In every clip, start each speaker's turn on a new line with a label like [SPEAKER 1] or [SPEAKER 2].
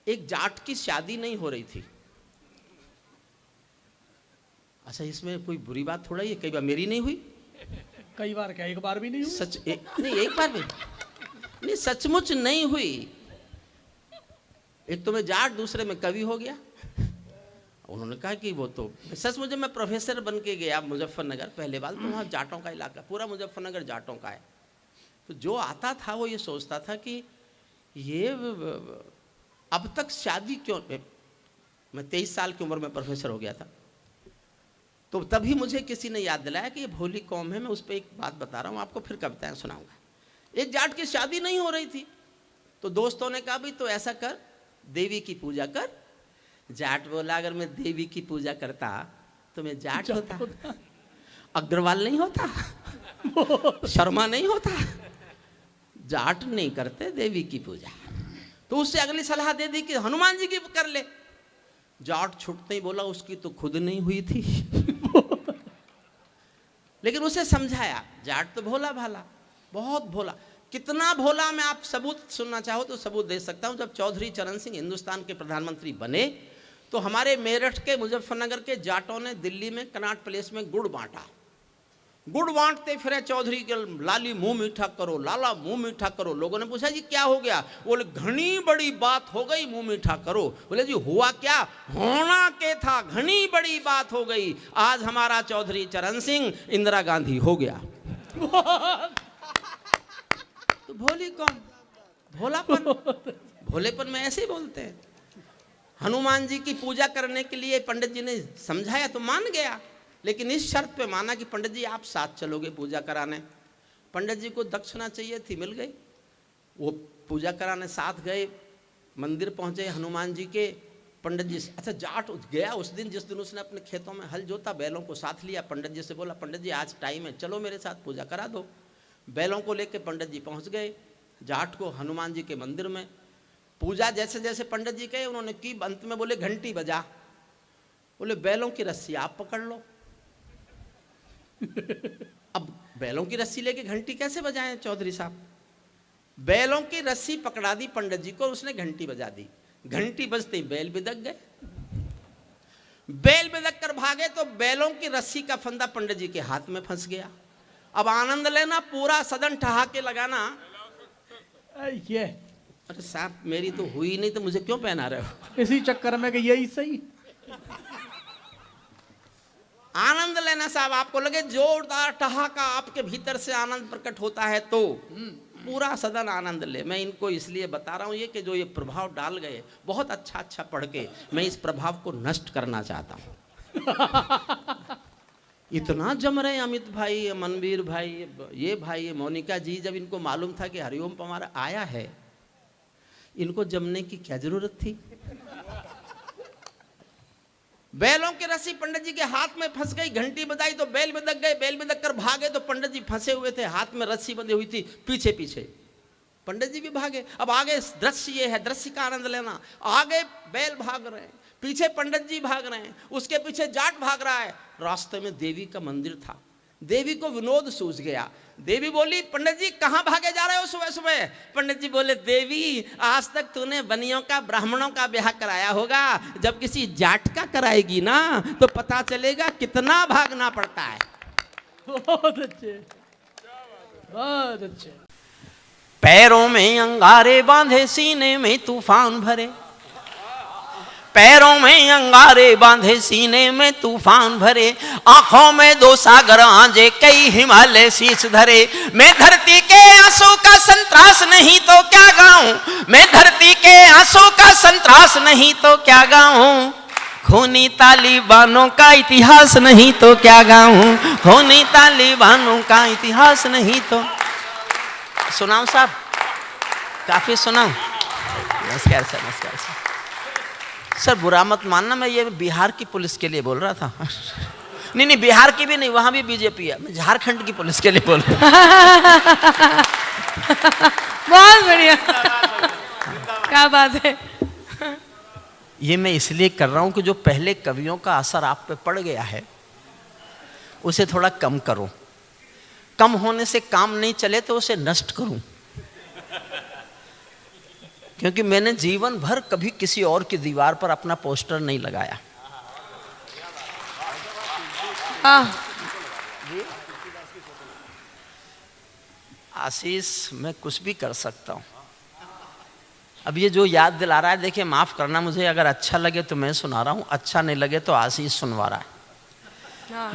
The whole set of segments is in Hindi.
[SPEAKER 1] एक जाट की शादी नहीं हो रही थी। अच्छा, इसमें कोई बुरी बात थोड़ा ही है, कई बार मेरी नहीं हुई।
[SPEAKER 2] कई बार क्या, एक बार भी नहीं हुई?
[SPEAKER 1] नहीं, एक बार भी नहीं, सचमुच नहीं हुई। एक तो मैं जाट, दूसरे में कवि हो गया। उन्होंने कहा कि वो तो सचमुच, मैं प्रोफेसर बन के गया मुजफ्फरनगर पहले बार, तो वहाँ जाटों का इलाका, पूरा मुजफ्फरनगर जाटों का है। तो जो आता था वो ये सोचता था कि ये अब तक शादी क्यों। मैं 23 साल की उम्र में प्रोफेसर हो गया था, तो तभी मुझे किसी ने याद दिलाया कि ये भोली कौम है। मैं उस पर एक बात बता रहा हूँ आपको, फिर कविताएं सुनाऊंगा। एक जाट की शादी नहीं हो रही थी, तो दोस्तों ने कहा भाई तो ऐसा कर, देवी की पूजा कर। जाट बोला अगर मैं देवी की पूजा करता तो मैं जाट होता, अग्रवाल नहीं होता, शर्मा नहीं होता। जाट नहीं करते देवी की पूजा। तो उससे अगली सलाह दे दी कि हनुमान जी की कर ले। जाट छुटते ही बोला उसकी तो खुद नहीं हुई थी। लेकिन उसे समझाया, जाट तो भोला भाला, बहुत भोला। कितना भोला, मैं आप सबूत सुनना चाहो तो सबूत दे सकता हूं। जब चौधरी चरण सिंह हिंदुस्तान के प्रधानमंत्री बने तो हमारे मेरठ के, मुजफ्फरनगर के जाटों ने दिल्ली में कनॉट प्लेस में गुड़ बांटा। गुड़ बांटते फिरे चौधरी के, लाली मुंह मीठा करो, लाला मुंह मीठा करो। लोगों ने पूछा जी क्या हो गया? बोले घनी बड़ी बात हो गई, मुंह मीठा करो। बोले जी हुआ क्या? होना के था, घनी बड़ी बात हो गई, आज हमारा चौधरी चरण सिंह इंदिरा गांधी हो गया। तो भोली कौन, भोलापन, भोलेपन में ऐसे ही बोलते हैं। हनुमान जी की पूजा करने के लिए पंडित जी ने समझाया तो मान गया, लेकिन इस शर्त पे माना कि पंडित जी आप साथ चलोगे पूजा कराने। पंडित जी को दक्षिणा चाहिए थी, मिल गई। वो पूजा कराने साथ गए, मंदिर पहुंचे हनुमान जी के। पंडित जी, अच्छा जाट गया उस दिन, जिस दिन उसने अपने खेतों में हल जोता, बैलों को साथ लिया। पंडित जी से बोला पंडित जी आज टाइम है, चलो मेरे साथ पूजा करा दो। बैलों को लेकर पंडित जी पहुंच गए जाट को हनुमान जी के मंदिर में। पूजा जैसे जैसे पंडित जी कहे उन्होंने की, अंत में बोले घंटी बजा। बोले बैलों की रस्सी आप पकड़ लो। अब बैलों की रस्सी लेके घंटी कैसे बजाएं चौधरी साहब? बैलों की रस्सी पकड़ा दी पंडित जी को, उसने घंटी बजा दी। घंटी बजते ही बैल बिदक गए। बैल बिदक कर भागे तो बैलों की रस्सी का फंदा पंडित जी के हाथ में फंस गया। अब आनंद लेना, पूरा सदन ठहाके लगाना।
[SPEAKER 2] ये
[SPEAKER 1] अरे साहब मेरी तो हुई नहीं तो मुझे क्यों पहना रहे हो?
[SPEAKER 2] इसी चक्कर में कि यही सही।
[SPEAKER 1] आनंद लेना साहब, आपको लगे जोरदार ठहाका आपके भीतर से आनंद प्रकट होता है तो पूरा सदन आनंद ले। मैं इनको इसलिए बता रहा हूं ये कि जो ये प्रभाव डाल गए बहुत अच्छा अच्छा पढ़ के, मैं इस प्रभाव को नष्ट करना चाहता हूं। इतना जम रहे अमित भाई, मनवीर भाई, ये भाई, ये मोनिका जी, जब इनको मालूम था कि हरिओम पवार आया है, इनको जमने की क्या जरूरत थी? बैलों की रस्सी पंडित जी के हाथ में फंस गई, घंटी बजाई तो बैल बिदक गए। बैल बिदक कर भागे तो पंडित जी फंसे हुए थे, हाथ में रस्सी बंधी हुई थी, पीछे पीछे पंडित जी भी भागे। अब आगे दृश्य ये है, दृश्य का आनंद लेना। आगे बैल भाग रहे हैं, पीछे पंडित जी भाग रहे हैं, उसके पीछे जाट भाग रहा है। रास्ते में देवी का मंदिर था। देवी को विनोद सूझ गया। देवी बोली पंडित जी कहाँ भागे जा रहे हो सुबह सुबह? पंडित जी बोले देवी आज तक तूने बनियों का, ब्राह्मणों का ब्याह कराया होगा, जब किसी जाट का कराएगी ना तो पता चलेगा कितना भागना पड़ता है।
[SPEAKER 2] बहुत अच्छे, बहुत अच्छे।
[SPEAKER 1] पैरों में अंगारे बांधे, सीने में तूफान भरे। पैरों में अंगारे बांधे, सीने में तूफान भरे। आंखों में दो सागर आंजे, कई हिमालय शीश धरे। मैं धरती के आंसू का संतरास नहीं तो क्या गाऊं? मैं धरती के आंसू का संतरास नहीं तो क्या गाऊं? खूनी तालिबानों का इतिहास नहीं तो क्या गाऊं? खूनी तालिबानों का इतिहास नहीं तो। सुनाऊं साहब? काफी सुनाऊं? नमस्कार सर, नमस्कार सर। सर बुरा मत मानना, मैं ये बिहार की पुलिस के लिए बोल रहा था। नहीं नहीं, बिहार की भी नहीं, वहां भी बीजेपी है। मैं झारखंड की पुलिस के लिए बोल रहा हूं।
[SPEAKER 3] बहुत बढ़िया, क्या बात है।
[SPEAKER 1] ये मैं इसलिए कर रहा हूं कि जो पहले कवियों का असर आप पे पड़ गया है उसे थोड़ा कम करो। कम होने से काम नहीं चले तो उसे नष्ट करूं। क्योंकि मैंने जीवन भर कभी किसी और की दीवार पर अपना पोस्टर नहीं लगाया। आशीष, मैं कुछ भी कर सकता हूं। अब ये जो याद दिला रहा है, देखिए माफ करना मुझे, अगर अच्छा लगे तो मैं सुना रहा हूं, अच्छा नहीं लगे तो आशीष सुनवा रहा है।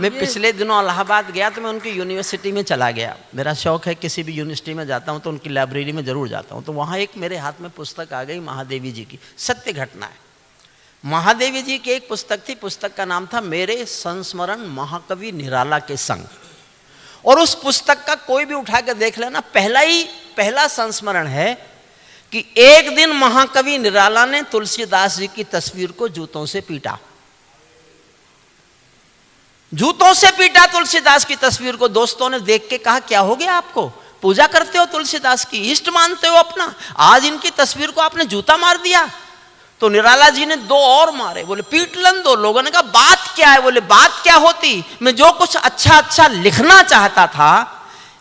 [SPEAKER 1] मैं पिछले दिनों इलाहाबाद गया तो मैं उनकी यूनिवर्सिटी में चला गया। मेरा शौक है, किसी भी यूनिवर्सिटी में जाता हूँ तो उनकी लाइब्रेरी में जरूर जाता हूँ। तो वहाँ एक मेरे हाथ में पुस्तक आ गई, महादेवी जी की, सत्य घटना है। महादेवी जी की एक पुस्तक थी, पुस्तक का नाम था मेरे संस्मरण महाकवि निराला के संग। और उस पुस्तक का कोई भी उठा के देख लेना, पहला संस्मरण है कि एक दिन महाकवि निराला ने तुलसीदास जी की तस्वीर को जूतों से पीटा। जूतों से पीटा तुलसीदास की तस्वीर को। दोस्तों ने देख के कहा, क्या हो गया आपको? पूजा करते हो तुलसीदास की, इष्ट मानते हो अपना, आज इनकी तस्वीर को आपने जूता मार दिया। तो निराला जी ने 2 और मारे। बोले पीट लन दो। लोगों ने कहा बात क्या है? बोले बात क्या होती, मैं जो कुछ अच्छा अच्छा लिखना चाहता था,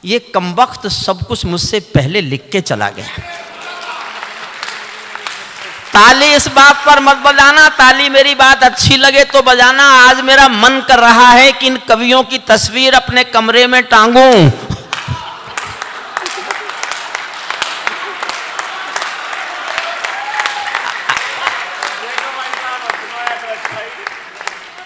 [SPEAKER 1] ये कमबख्त सब कुछ मुझसे पहले लिख के चला गया। ताली इस बात पर मत बजाना, ताली मेरी बात अच्छी लगे तो बजाना। आज मेरा मन कर रहा है कि इन कवियों की तस्वीर अपने कमरे में टांगूं।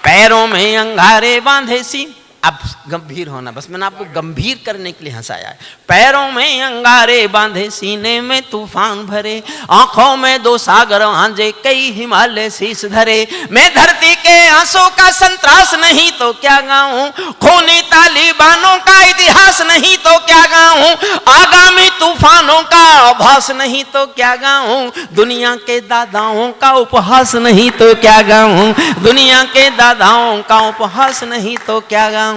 [SPEAKER 1] पैरों में अंगारे बांधे सी, अब गंभीर होना, बस मैंने आपको गंभीर करने के लिए हंसाया है। पैरों में अंगारे बांधे, सीने में तूफान भरे, आंखों में 2 सागर आंजे, कई हिमालय शीश धरे। मैं धरती के आंसू का संतरास नहीं तो क्या गाऊं, खूनी तालिबानों का इतिहास नहीं तो क्या गाऊं, आगामी तूफानों का आभास नहीं तो क्या गाऊं, दुनिया के दादाओं का उपहास नहीं तो क्या गाऊं, दुनिया के दादाओं का उपहास नहीं तो क्या गाऊं।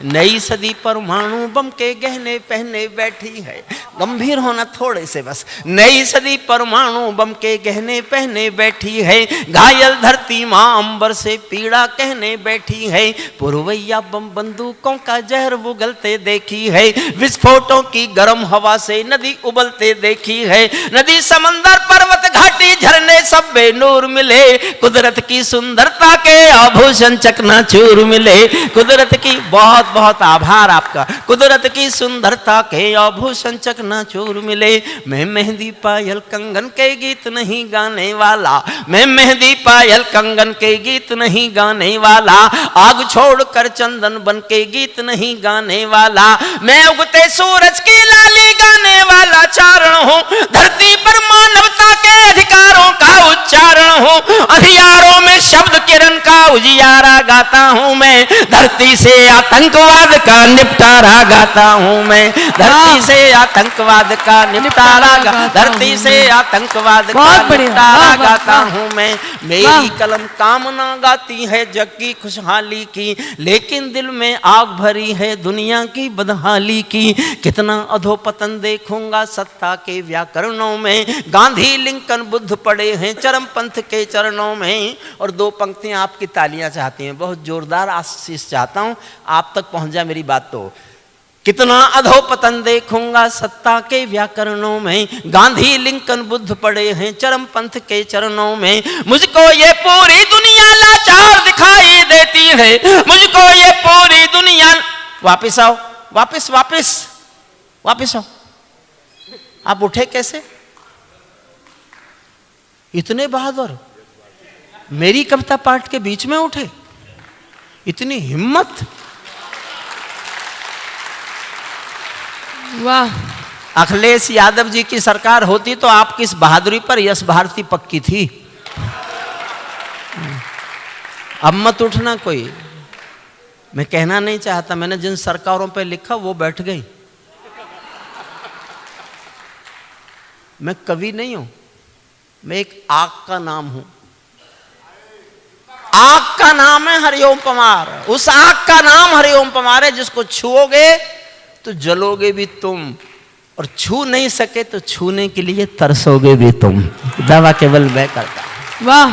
[SPEAKER 1] नई सदी परमाणु बम के गहने पहने बैठी है। गंभीर होना थोड़े से बस। नई सदी परमाणु बम के गहने पहने बैठी है, घायल धरती मां अंबर से पीड़ा कहने बैठी है, पुरवैया बम बंदूकों का जहर उगलते देखी है, विस्फोटों की गर्म हवा से नदी उबलते देखी है, नदी समंदर पर्वत घाटी झरने सब बेनूर मिले, कुदरत की सुंदरता के आभूषण चकनाचूर मिले, कुदरत की, बहुत बहुत आभार आपका, कुदरत की सुंदरता के आभूषण चकनाचूर मिले। मैं मेहंदी पायल कंगन के गीत नहीं गाने वाला, मैं मेहंदी पायल कंगन के गीत नहीं गाने वाला, आग छोड़कर चंदन बन के गीत नहीं गाने वाला, मैं उगते सूरज की लाली गाने वाला चारण हूँ, धरती पर मानवता के अधिकारों का उच्चारण हूँ, अंधियारों में शब्द किरण का उजियारा गाता हूँ मैं, धरती से आतंकवाद का निपटारा गाता हूँ मैं, धरती से आतंकवाद का निपटारा, धरती से आतंकवाद का निपटारा गाता हूँ मैं। मेरी कलम कामना गाती है जग की खुशहाली की, लेकिन दिल में आग भरी है दुनिया की बदहाली की। कितना अधोपतन देखूंगा सत्ता के व्याकरणों में, गांधी लिंकन बुद्ध पड़े हैं चरमपंथ के चरणों में। और 2 पंक्तियां आपकी तालियां चाहती हैं, बहुत जोरदार आशीष चाहता हूं, आप तक पहुंच जाए मेरी बात। तो कितना अधोपतन देखूंगा सत्ता के व्याकरणों में, गांधी लिंकन बुद्ध पड़े हैं चरमपंथ के चरणों में, मुझको ये पूरी दुनिया लाचार दिखाई देती है, मुझको ये पूरी दुनिया। वापिस आओ, वापिस वापिस वापिस आओ। आप उठे कैसे? इतने बहादुर, मेरी कविता पाठ के बीच में उठे, इतनी हिम्मत।
[SPEAKER 3] वाह।
[SPEAKER 1] अखिलेश यादव जी की सरकार होती तो आपकी इस बहादुरी पर यश भारती पक्की थी। अब मत उठना कोई, मैं कहना नहीं चाहता, मैंने जिन सरकारों पे लिखा वो बैठ गई। मैं कवि नहीं हूं, मैं एक आग का नाम हूं। आग का नाम है हरिओम पमार। उस आग का नाम हरिओम पमार है, जिसको छुओगे तो जलोगे भी तुम, और छू नहीं सके तो छूने के लिए तरसोगे भी तुम। दावा केवल मैं करता।
[SPEAKER 3] वाह।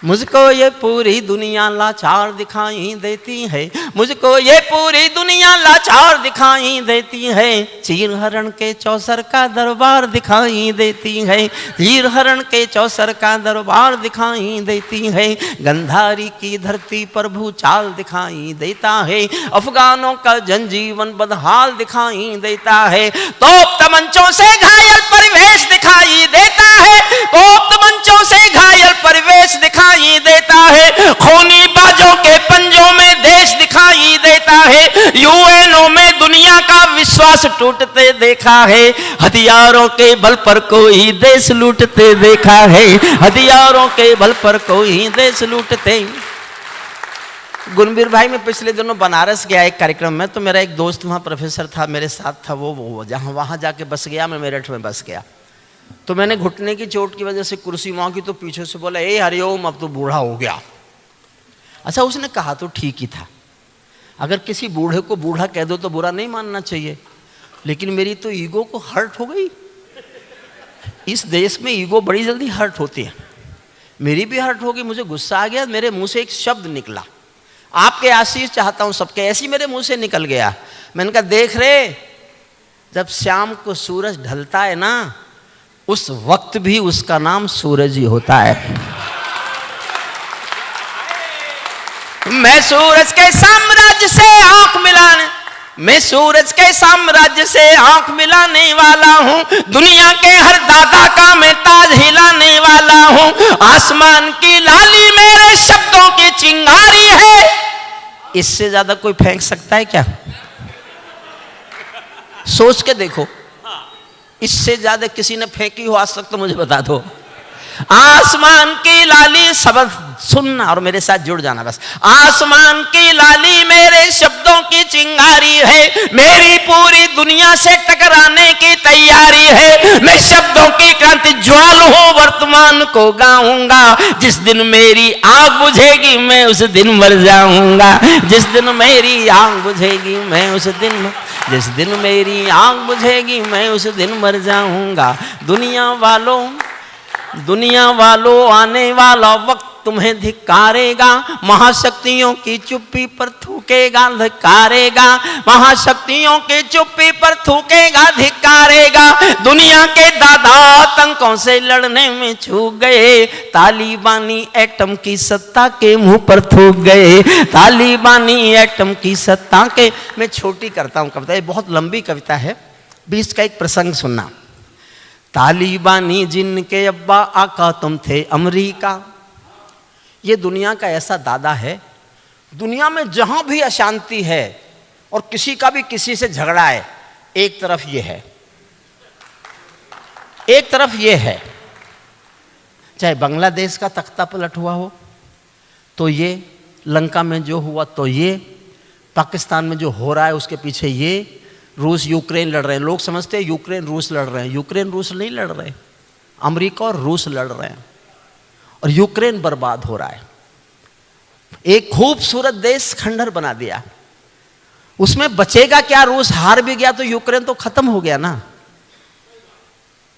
[SPEAKER 1] मुझको ये पूरी दुनिया लाचार दिखाई देती है, मुझको ये पूरी दुनिया लाचार दिखाई देती है। चीर हरण के चौसर का दरबार दिखाई देती है, चीर हरण के चौसर का दरबार दिखाई देती है। गंधारी की धरती पर भूचाल दिखाई देता है, अफगानों का जनजीवन बदहाल दिखाई देता है। तोप तमंचों से घायल परिवेश दिखाई देता है, तोप तमंचों से घायल परिवेश दिखाई देता है। खूनी बाजों के पंजों में देश दिखाई देता है। यूएनओ में दुनिया का विश्वास टूटते देखा है, हथियारों के बल पर कोई देश लूटते देखा है, हथियारों के बल पर कोई देश लूटते। गुणवीर भाई, मैं पिछले दिनों बनारस गया एक कार्यक्रम में, तो मेरा एक दोस्त वहाँ प्रोफेसर था, मेरे साथ था। वो जहाँ वहाँ जाके बस गया, मैं मेरठ में बस गया। तो मैंने घुटने की चोट की वजह से कुर्सी वहाँ की, तो पीछे से बोला, ए हरिओम, अब तो बूढ़ा हो गया। अच्छा, उसने कहा तो ठीक ही था। अगर किसी बूढ़े को बूढ़ा कह दो तो बुरा नहीं मानना चाहिए, लेकिन मेरी तो ईगो को हर्ट हो गई। इस देश में ईगो बड़ी जल्दी हर्ट होती है, मेरी भी हर्ट हो गई। मुझे गुस्सा आ गया, मेरे मुंह से एक शब्द निकला, आपके आशीष चाहता हूँ सबके, ऐसी मेरे मुंह से निकल गया। मैंने कहा, देख रे, जब शाम को सूरज ढलता है ना, उस वक्त भी उसका नाम सूरज ही होता है। मैं सूरज के साम्राज्य से आंख मिलाने, मैं सूरज के साम्राज्य से आंख मिलाने वाला हूँ। दुनिया के हर दादा का मैं ताज हिलाने वाला हूँ। आसमान की लाली मेरे शब्दों की चिंगारी है। इससे ज्यादा कोई फेंक सकता है क्या? सोच के देखो, इससे ज्यादा किसी ने फेंकी हो आज तक तो मुझे बता दो। आसमान की लाली, शब्द सुनना और मेरे साथ जुड़ जाना बस। आसमान की लाली मेरे शब्दों की चिंगारी है, मेरी पूरी दुनिया से टकराने की तैयारी है। मैं शब्दों की क्रांति ज्वाल हूँ, वर्तमान को गाऊंगा। जिस दिन मेरी आग बुझेगी मैं उस दिन मर जाऊंगा। जिस दिन मेरी आग बुझेगी मैं उस दिन, जिस दिन मेरी आग बुझेगी मैं उस दिन मर जाऊंगा। दुनिया वालों आने वाला वक्त तुम्हें धिक्कारेगा, महाशक्तियों की चुप्पी पर थूकेगा धिक्कारेगा, महाशक्तियों की चुप्पी पर थूकेगा धिक्कारेगा। दुनिया के दादा आतंकों से लड़ने में चूक गए, तालिबानी एटम की सत्ता के मुंह पर थूक गए, तालिबानी एटम की सत्ता के। मैं छोटी करता हूँ कविता, ये बहुत लंबी कविता है, बीच का एक प्रसंग सुनना। तालिबानी जिनके अब्बा आका तुम थे अमरीका, ये दुनिया का ऐसा दादा है, दुनिया में जहां भी अशांति है और किसी का भी किसी से झगड़ा है, एक तरफ ये है, एक तरफ ये है। चाहे बांग्लादेश का तख्ता पलट हुआ हो तो ये, लंका में जो हुआ तो ये, पाकिस्तान में जो हो रहा है उसके पीछे ये, रूस यूक्रेन लड़ रहे हैं। लोग समझते हैं यूक्रेन रूस लड़ रहे हैं, यूक्रेन रूस नहीं लड़ रहे, अमेरिका और रूस लड़ रहे हैं और यूक्रेन बर्बाद हो रहा है। एक खूबसूरत देश खंडहर बना दिया, उसमें बचेगा क्या? रूस हार भी गया तो यूक्रेन तो खत्म हो गया ना।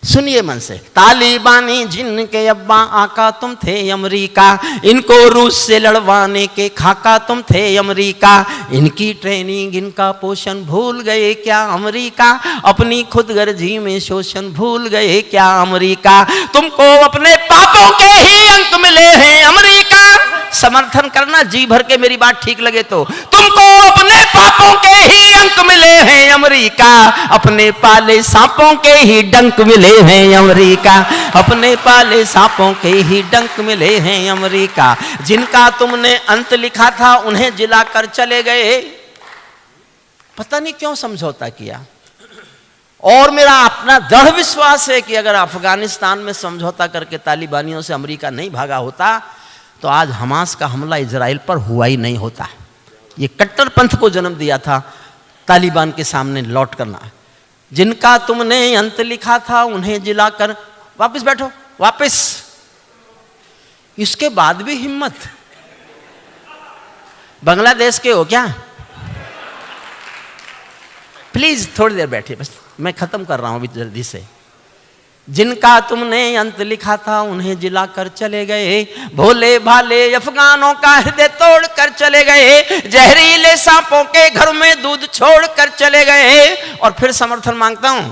[SPEAKER 1] सुनिए मन से। तालिबानी जिनके अब्बा आका तुम थे अमरीका, इनको रूस से लड़वाने के खाका तुम थे अमरीका। इनकी ट्रेनिंग इनका पोषण भूल गए क्या अमरीका, अपनी खुदगर्जी में शोषण भूल गए क्या अमरीका। तुमको अपने पापों के ही अंक मिले हैं अमरीका, समर्थन करना जी भर के, मेरी बात ठीक लगे तो। तुमको अपने पापों के ही अंक मिले हैं अमरीका, अपने पाले सांपों के ही डंक मिले हैं अमरीका, अपने पाले सांपों के ही डंक मिले हैं अमरीका। जिनका तुमने अंत लिखा था उन्हें जिलाकर चले गए, पता नहीं क्यों समझौता किया। और मेरा अपना दृढ़ विश्वास है कि अगर अफगानिस्तान में समझौता करके तालिबानियों से अमरीका नहीं भागा होता तो आज हमास का हमला इजराइल पर हुआ ही नहीं होता। ये कट्टरपंथ को जन्म दिया था तालिबान के सामने लौट करना। जिनका तुमने अंत लिखा था उन्हें जिलाकर, वापस बैठो वापस। इसके बाद भी हिम्मत। बांग्लादेश के हो क्या? प्लीज थोड़ी देर बैठिए, बस मैं खत्म कर रहा हूं अभी जल्दी से। जिनका तुमने अंत लिखा था उन्हें जिलाकर चले गए। भोले भाले अफगानों का हृदय तोड़ कर चले गए। जहरीले सांपों के घर में दूध छोड़ कर चले गए। और फिर समर्थन मांगता हूं,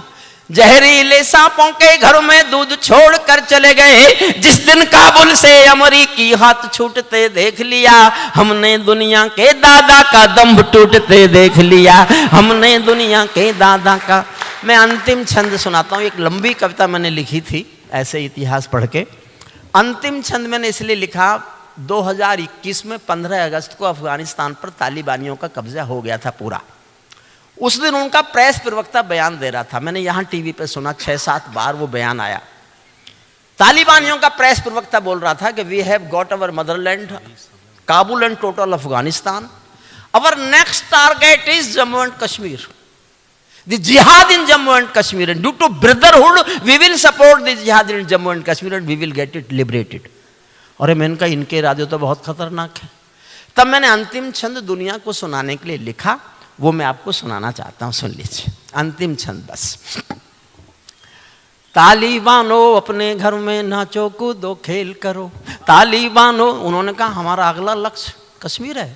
[SPEAKER 1] जहरीले सांपों के घर में दूध छोड़ कर चले गए। जिस दिन काबुल से अमरीकी हाथ छूटते देख लिया, हमने दुनिया के दादा का दम्भ टूटते देख लिया। हमने दुनिया के दादा का। मैं अंतिम छंद सुनाता हूं। एक लंबी कविता मैंने लिखी थी ऐसे इतिहास पढ़ के। अंतिम छंद मैंने इसलिए लिखा, 2021 में 15 अगस्त को अफगानिस्तान पर तालिबानियों का कब्जा हो गया था पूरा। उस दिन उनका प्रेस प्रवक्ता बयान दे रहा था। मैंने यहां टीवी पे सुना, 6-7 बार वो बयान आया। तालिबानियों का प्रेस प्रवक्ता बोल रहा था कि we have got our motherland, Kabul and total Afghanistan. Our next target is Jammu and Kashmir, the jihad in Jammu and Kashmir, and due to brotherhood we will support the jihad in Jammu and Kashmir and we will get it liberated. और मैंने कहा इनके इरादे तो बहुत खतरनाक है। तब मैंने अंतिम छंद दुनिया को सुनाने के लिए लिखा, वो मैं आपको सुनाना चाहता हूं, सुन लीजिए। अंतिम छंद बस। तालिबानो अपने घर में नाचो कूदो खेल करो। तालिबानो, उन्होंने कहा हमारा अगला लक्ष्य कश्मीर है,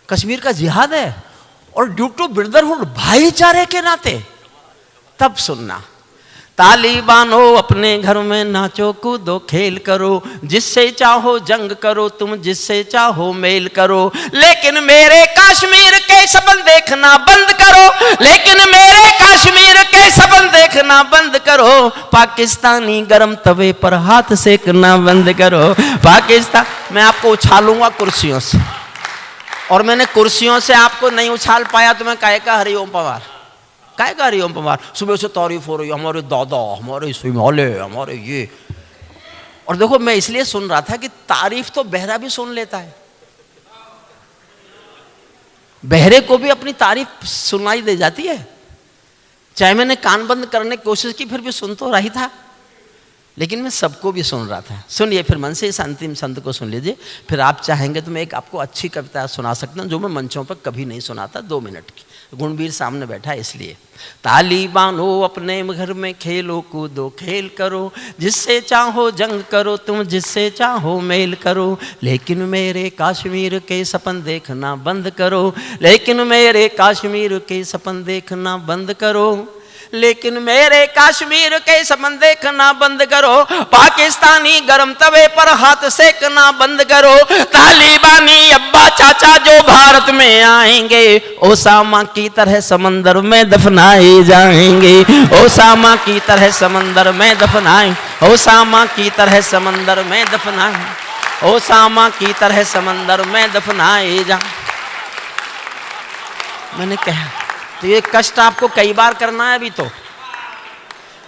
[SPEAKER 1] कश्मीर का जिहाद है, और ड्यू टू ब्रदरहुड, भाईचारे के नाते। तब सुनना, तालिबानो अपने घर में नाचो कूदो खेल करो। जिससे चाहो जंग करो तुम, जिससे चाहो मेल करो। लेकिन मेरे कश्मीर के सपन देखना बंद करो। लेकिन मेरे कश्मीर के सपन देखना बंद करो। पाकिस्तानी गरम तवे पर हाथ सेकना बंद करो। पाकिस्तान, मैं आपको उछालूंगा कुर्सियों से, और मैंने कुर्सियों से आपको नहीं उछाल पाया तो मैं काहे का हरिओम पवार, काहे का हरिओम पवार। सुबह से तारीफ हो रही है, हमारे दादा, हमारे हिमालय, हमारे ये। और देखो मैं इसलिए सुन रहा था कि तारीफ तो बहरा भी सुन लेता है, बहरे को भी अपनी तारीफ सुनाई दे जाती है। चाहे मैंने कान बंद करने की कोशिश की, फिर भी सुन तो रही था, लेकिन मैं सबको भी सुन रहा था। सुनिए फिर मन से इस अंतिम छंद को सुन लीजिए। फिर आप चाहेंगे तो मैं एक आपको अच्छी कविता सुना सकता हूँ जो मैं मंचों पर कभी नहीं सुनाता, 2 मिनट की। गुणवीर सामने बैठा है इसलिए। तालिबानो अपने घर में खेलो कूदो खेल करो। जिससे चाहो जंग करो तुम, जिससे चाहो मेल करो। लेकिन मेरे कश्मीर के सपन देखना बंद करो। लेकिन मेरे कश्मीर के सपन देखना बंद करो। लेकिन मेरे कश्मीर के सपन देखना बंद करो। पाकिस्तानी गरम तवे पर हाथ सेकना बंद करो। तालिबानी अब्बा चाचा जो भारत में आएंगे, ओसामा की तरह समंदर में दफनाए जाएंगे। ओसामा की तरह समंदर में दफनाए, ओसामा की तरह समंदर में दफनाए, ओसामा की तरह समंदर में दफनाए जा। मैंने कहा तो ये कष्ट आपको कई बार करना है अभी तो।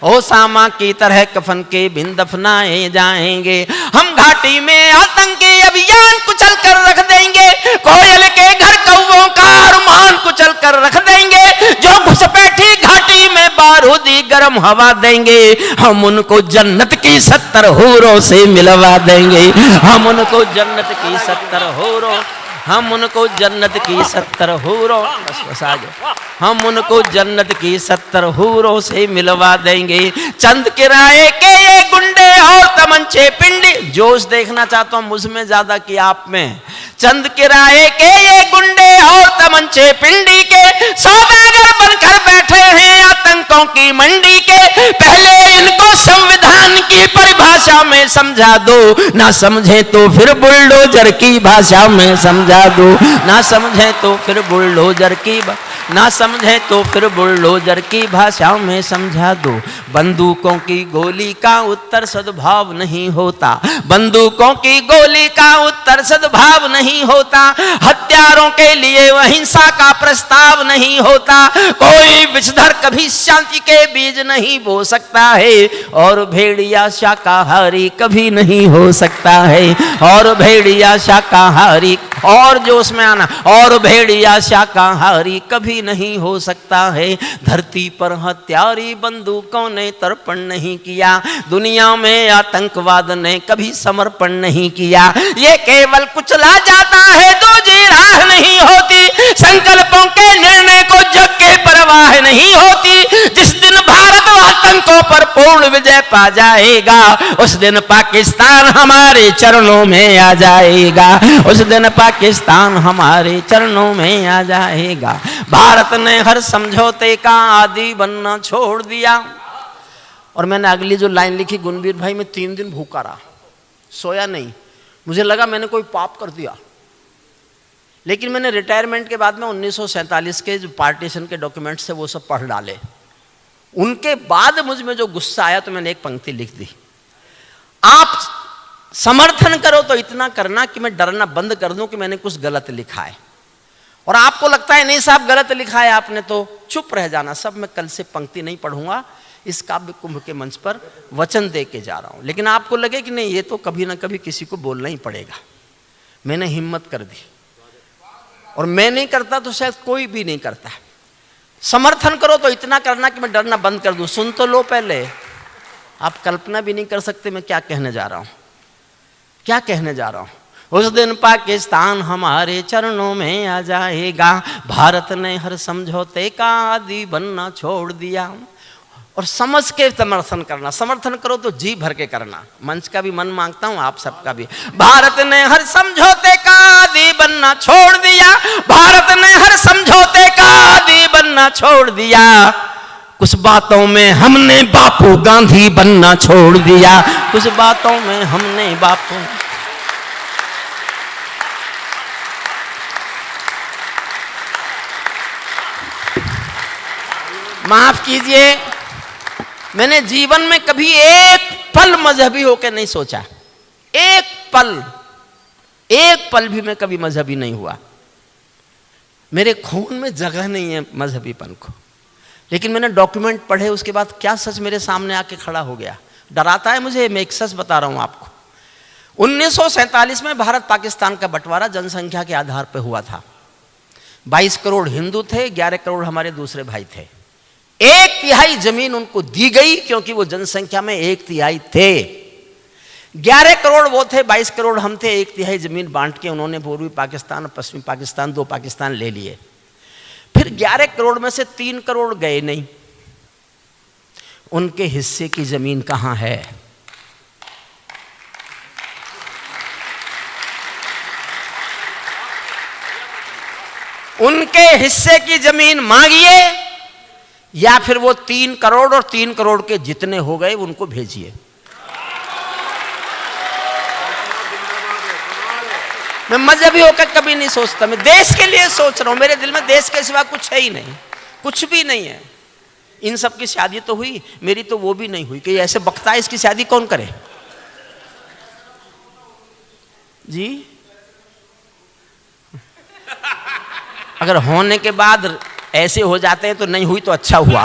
[SPEAKER 1] ओसामा की तरह कफन के बिन दफनाए जाएंगे। हम घाटी में आतंकी अभियान कुचल कर रख देंगे। कोयल के घर कौवों का अरमान कुचल कर रख देंगे। जो घुसपैठी घाटी में बारूदी गर्म हवा देंगे, हम उनको जन्नत की 70 हूरों से मिलवा देंगे। हम उनको जन्नत की 70 हूरों, हम उनको जन्नत की 70 हूरों, बस आ जाओ, हम उनको जन्नत की 70 हूरों से मिलवा देंगे। चंद किराए के ये गुंडे और तमंचे पिंडी, जोश देखना चाहता हूं मुझ में ज्यादा कि आप में। चंद किराए के ये गुंडे और तमंचे पिंडी के सौदागर बनकर बैठे हैं आतंकों की मंडी के। पहले इनको संविधान की परिभाषा में समझा दो, ना समझे तो फिर बुलडोजर की भाषा में समझा दो। ना समझे तो फिर बुलडोजर की, ना समझे तो फिर बुलडोजर की भाषा में समझा दो। बंदूकों की गोली का उत्तर सद्भाव नहीं होता। बंदूकों की गोली का उत्तर सद्भाव नहीं होता। हत्यारों के लिए अहिंसा का प्रस्ताव नहीं होता। कोई विषधर कभी शांति के बीज नहीं बो सकता है, और भेड़िया शाकाहारी कभी नहीं हो सकता है। और भेड़िया शाकाहारी, और जोश में आना, और भेड़िया शाकाहारी कभी नहीं हो सकता है। धरती पर हत्यारी बंदूकों ने तर्पण नहीं किया। दुनिया में आतंकवाद ने कभी समर्पण नहीं किया। ये केवल कुचला जाता है, दूसरी राह नहीं होती। संकल्पों के निर्णय को जग के परवाह नहीं होती। जिस दिन भारत कलंकों पर पूर्ण विजय पा जाएगा। उस दिन पाकिस्तान हमारे चरणों में आ जाएगा। उस दिन पाकिस्तान हमारे चरणों में आ जाएगा। भारत ने हर समझौते का आदी बनना छोड़ दिया। और मैंने अगली जो लाइन लिखी, गुणवीर भाई मैं 3 दिन भूखा रहा, सोया नहीं। मुझे लगा मैंने कोई पाप कर दिया, लेकिन मैंने रिटायरमेंट के बाद में 1947 के जो पार्टीशन के डॉक्यूमेंट्स थे वो सब पढ़ डाले। उनके बाद मुझ में जो गुस्सा आया तो मैंने एक पंक्ति लिख दी, आप समर्थन करो तो इतना करना कि मैं डरना बंद कर दूं कि मैंने कुछ गलत लिखा है, और आपको लगता है नहीं साहब गलत लिखा है आपने तो चुप रह जाना। सब मैं कल से पंक्ति नहीं पढ़ूंगा, इस काव्य कुंभ के मंच पर वचन दे के जा रहा हूं। लेकिन आपको लगे कि नहीं ये तो कभी ना कभी किसी को बोलना ही पड़ेगा। मैंने हिम्मत कर दी, और मैं नहीं करता तो शायद कोई भी नहीं करता। समर्थन करो तो इतना करना कि मैं डरना बंद कर दूं। सुन तो लो पहले, आप कल्पना भी नहीं कर सकते मैं क्या कहने जा रहा हूं, क्या कहने जा रहा हूं। उस दिन पाकिस्तान हमारे चरणों में आ जाएगा। भारत ने हर समझौते का आदी बनना छोड़ दिया। और समझ के समर्थन करना, समर्थन करो तो जी भर के करना। मंच का भी मन मांगता हूं, आप सबका भी। भारत ने हर समझौते का आदी बनना छोड़ दिया। भारत ने हर समझौते का आदी बनना छोड़ दिया। कुछ बातों में हमने बापू गांधी बनना छोड़ दिया। कुछ बातों में हमने बापू। माफ कीजिए, मैंने जीवन में कभी एक पल मजहबी होकर नहीं सोचा। एक पल भी मैं कभी मजहबी नहीं हुआ। मेरे खून में जगह नहीं है मजहबीपन को। लेकिन मैंने डॉक्यूमेंट पढ़े, उसके बाद क्या सच मेरे सामने आके खड़ा हो गया। डराता है मुझे, मैं एक सच बता रहा हूं आपको। 1947 में भारत पाकिस्तान का बंटवारा जनसंख्या के आधार पर हुआ था। 22 करोड़ हिंदू थे, 11 करोड़ हमारे दूसरे भाई थे। 1/3 जमीन उनको दी गई क्योंकि वो जनसंख्या में 1/3 थे। 11 करोड़ वो थे, 22 करोड़ हम थे। 1/3 जमीन बांट के उन्होंने पूर्वी पाकिस्तान और पश्चिमी पाकिस्तान, 2 पाकिस्तान ले लिए। फिर 11 करोड़ में से 3 करोड़ गए नहीं। उनके हिस्से की जमीन कहां है? उनके हिस्से की जमीन मांगिए, या फिर वो 3 करोड़ और 3 करोड़ के जितने हो गए उनको भेजिए। मैं मजहबी होकर कभी नहीं सोचता, मैं देश के लिए सोच रहा हूं। मेरे दिल में देश के सिवा कुछ है ही नहीं, कुछ भी नहीं है। इन सब की शादी तो हुई, मेरी तो वो भी नहीं हुई कि ऐसे बकता है, इसकी शादी कौन करे जी। अगर होने के बाद ऐसे हो जाते हैं तो नहीं हुई तो अच्छा हुआ।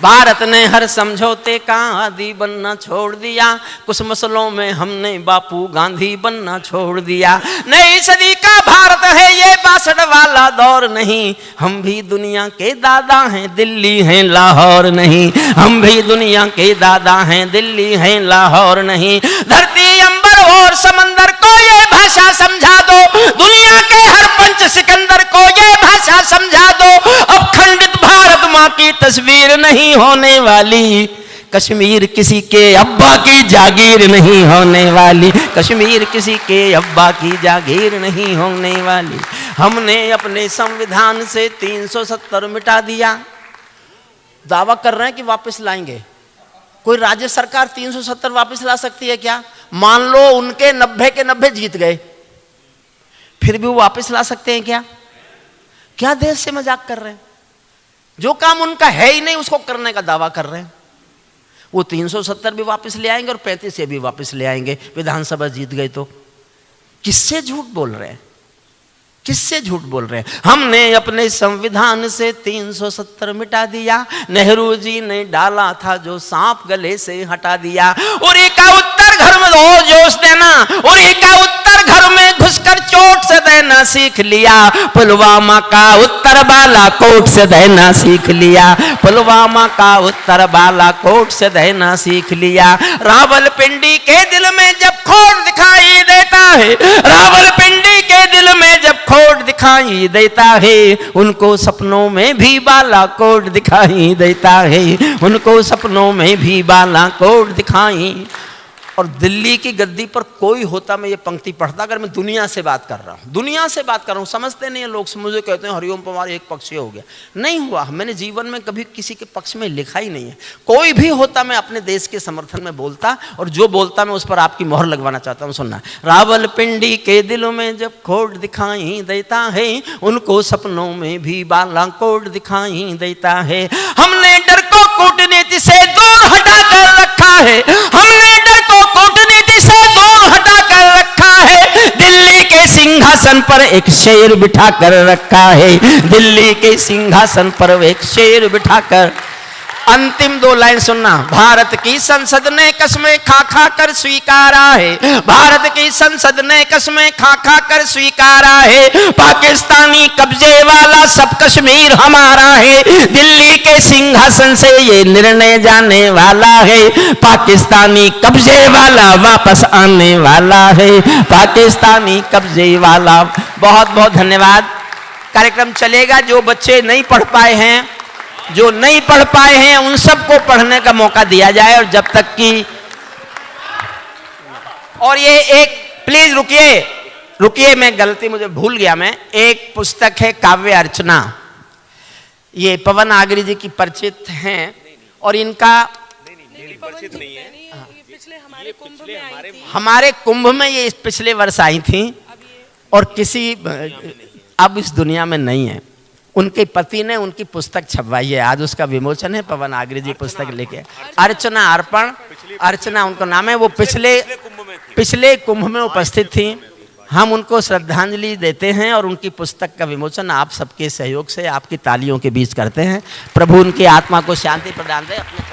[SPEAKER 1] भारत ने हर समझौते का आदी बनना छोड़ दिया। कुछ मसलों में हमने बापू गांधी बनना छोड़ दिया। नई सदी का भारत है ये 62 वाला दौर नहीं। हम भी दुनिया के दादा हैं, दिल्ली हैं लाहौर नहीं। हम भी दुनिया के दादा हैं, दिल्ली हैं लाहौर नहीं। धरती अंबर और समंदर को ये भाषा समझा दो। दुनिया के हर पंच सिकंदर को ये भाषा समझा दो। अब खंडित भारत माँ की तस्वीर नहीं होने वाली। कश्मीर किसी के अब्बा की जागीर नहीं होने वाली। कश्मीर किसी के अब्बा की जागीर नहीं होने वाली। हमने अपने संविधान से 370 मिटा दिया। दावा कर रहे हैं कि वापस लाएंगे। कोई राज्य सरकार 370 वापस ला सकती है क्या? मान लो उनके 90 के 90 जीत गए, फिर भी वो वापस ला सकते हैं क्या? क्या देश से मजाक कर रहे हैं? जो काम उनका है ही नहीं उसको करने का दावा कर रहे हैं। वो 370 भी वापस ले आएंगे और 35 से भी वापस ले आएंगे। विधानसभा जीत गए तो किससे झूठ बोल रहे हैं? किससे झूठ बोल रहे हैं? हमने अपने संविधान से 370 मिटा दिया। नेहरू जी ने डाला था जो सांप गले से हटा दिया। उरी का उत्तर घर में और जोश देना, उरी का उत्तर घर में घुसकर चोट से देना सीख लिया, पुलवामा का उत्तर बालाकोट से देना सीख लिया, पुलवामा का उत्तर बालाकोट से देना सीख लिया। रावलपिंडी के दिल में जब खोट दिखाई देता है, रावलपिंडी के दिल में जब खोट दिखाई देता है, उनको सपनों में भी बालाकोट दिखाई देता है, उनको सपनों में भी बालाकोट दिखाई। और दिल्ली की गद्दी पर कोई होता, मैं ये पंक्ति पढ़ता, अगर मैं दुनिया से बात कर रहा हूँ, दुनिया से बात कर रहा हूँ, समझते नहीं है लोग, मुझे कहते हैं हरिओम पवार एक पक्ष हो गया, नहीं हुआ। मैंने जीवन में कभी किसी के पक्ष में लिखा ही नहीं है। कोई भी होता मैं अपने देश के समर्थन में बोलता, और जो बोलता मैं उस पर आपकी मोहर लगवाना चाहता हूँ। सुनना, रावलपिंडी के दिलों में जब खोट दिखाई देता है, उनको सपनों में भी बालाकोट दिखाई देता है। हमने डर को कूटनीति से दूर हटा कर रखा है, हमने डर को कूटनीति से दूर हटा कर रखा है, दिल्ली के सिंहासन पर एक शेर बिठा कर रखा है, दिल्ली के सिंहासन पर एक शेर बिठाकर। अंतिम दो लाइन सुनना, भारत की संसद ने कस्में खा खा कर स्वीकारा है, भारत की संसद ने कस्में खा खा कर स्वीकारा है, पाकिस्तानी कब्जे वाला सब कश्मीर हमारा है, दिल्ली के सिंहासन से ये निर्णय जाने वाला है, पाकिस्तानी कब्जे वाला वापस आने वाला है, पाकिस्तानी कब्जे वाला। बहुत बहुत धन्यवाद। कार्यक्रम चलेगा। जो बच्चे नहीं पढ़ पाए हैं, जो नहीं पढ़ पाए हैं, उन सबको पढ़ने का मौका दिया जाए। और जब तक कि, और ये एक, प्लीज रुकिए रुकिए, मैं गलती, मुझे भूल गया, मैं एक पुस्तक है काव्य अर्चना, ये पवन आगरी जी की परिचित हैं, और इनका हमारे कुंभ में ये पिछले वर्ष आई थी, और किसी अब इस दुनिया में नहीं है। उनके पति ने उनकी पुस्तक छपवाई है, आज उसका विमोचन है। पवन आगरी जी पुस्तक लेके, अर्चना अर्पण, अर्चना उनका नाम है। वो पिछले कुंभ में उपस्थित थी। हम उनको श्रद्धांजलि देते हैं और उनकी पुस्तक का विमोचन आप सबके सहयोग से, आपकी तालियों के बीच करते हैं। प्रभु उनकी आत्मा को शांति प्रदान दे। अपने